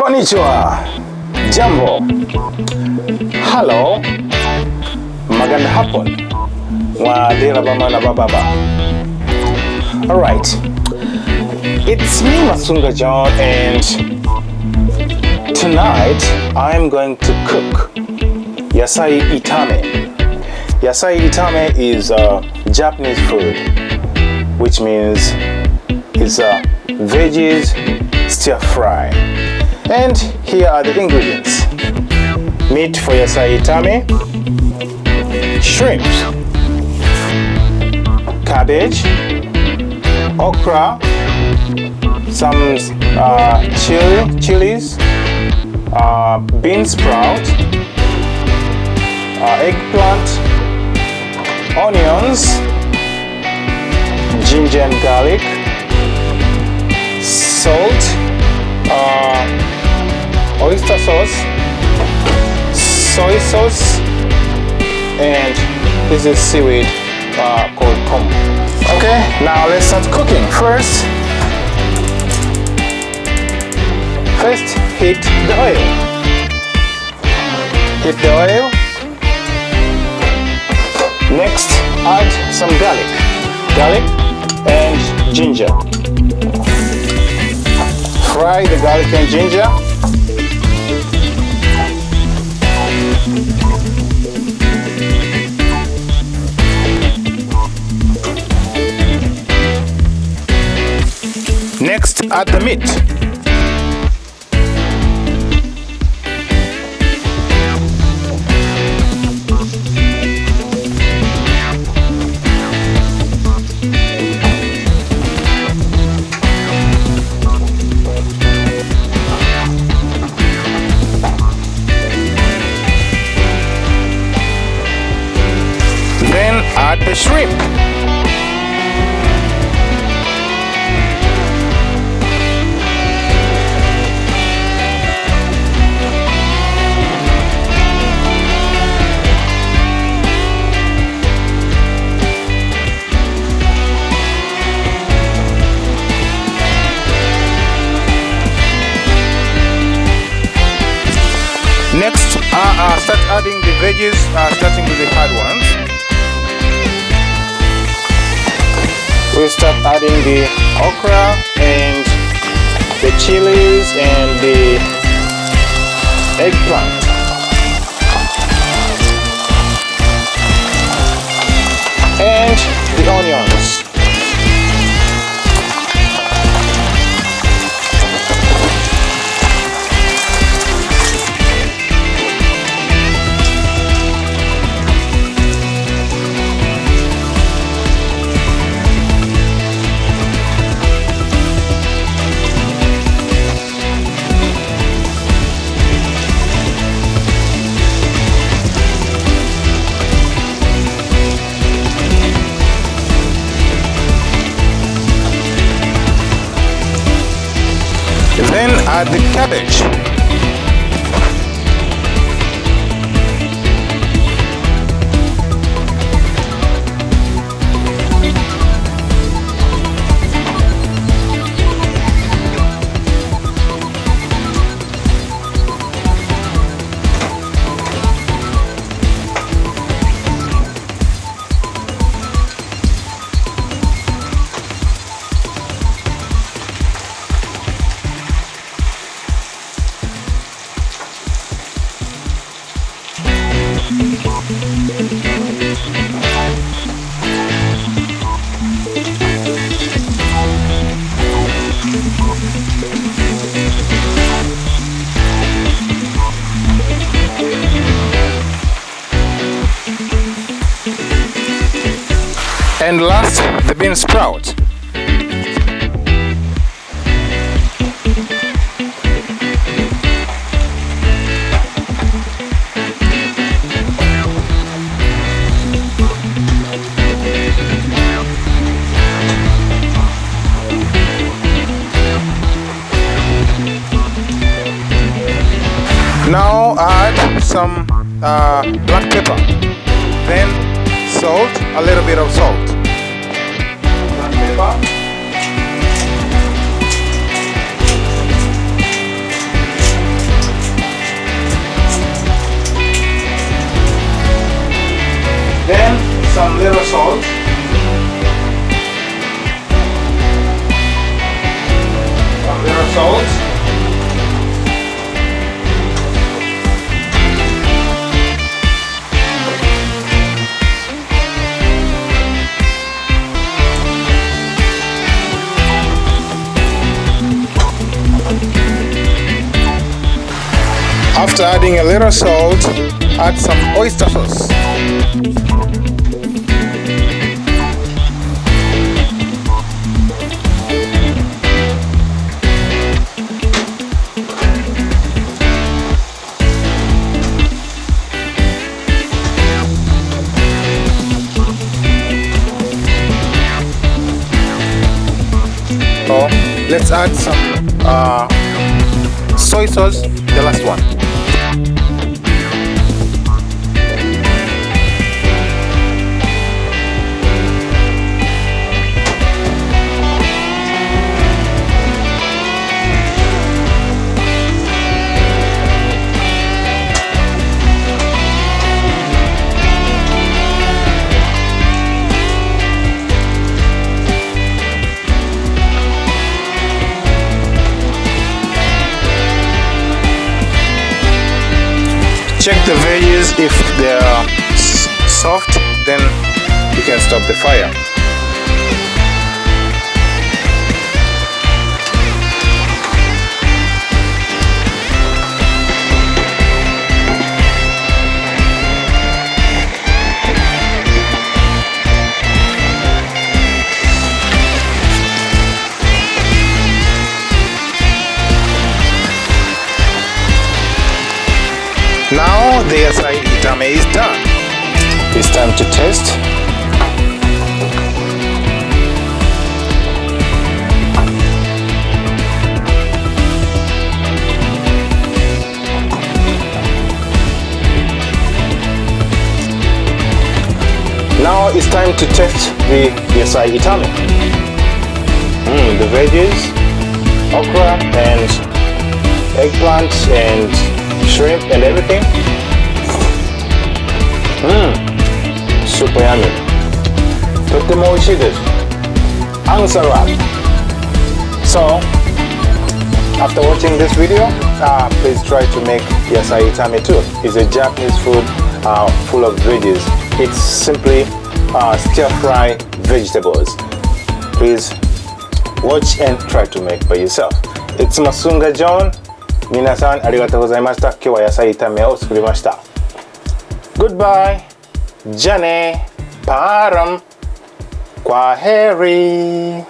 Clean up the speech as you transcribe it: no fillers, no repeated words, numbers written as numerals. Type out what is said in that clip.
Konnichiwa, Jambo, Hello, Maganda hapon, Wadira Bamana Bababa. Alright, it's me Masunga John, and tonight I'm going to cook Yasai Itame. Yasai Itame is Japanese food, which means it's a veggies stir fry. And here are the ingredients: meat for Yasai Itame, shrimps, cabbage, okra, some chilies, bean sprout, eggplant, onions, ginger and garlic, salt, oyster sauce, soy sauce, and this is seaweed called kombu. Okay, now let's start cooking. First heat the oil. Heat the oil. Next, add some garlic and ginger. Fry the garlic and ginger. Next, add the meat. Then add the shrimp. Next, start adding the veggies, starting with the hard ones. We'll start adding the okra and the chilies and the eggplant. And the onions. Then add the cabbage. And last, the bean sprout. Now add some black pepper, then salt, a little bit of salt. Black pepper. After adding a little salt, add some oyster sauce. So let's add some soy sauce, the last one. Check the veggies, if they are soft, then you can stop the fire. Now the Yasai Itame is done. It's time to taste. Now it's time to taste the Yasai Itame. The veggies, okra and eggplant and shrimp and everything. Super yummy. とっても美味しいです。Answer up. So, after watching this video, please try to make Yasai Itame too. It's a Japanese food full of veggies. It's simply stir-fry vegetables. Please watch and try to make by yourself. It's Masunga John. 皆さんありがとうございました。今日は野菜炒めを作りました。Goodbye. じゃあね。パーラム。Kwaheri.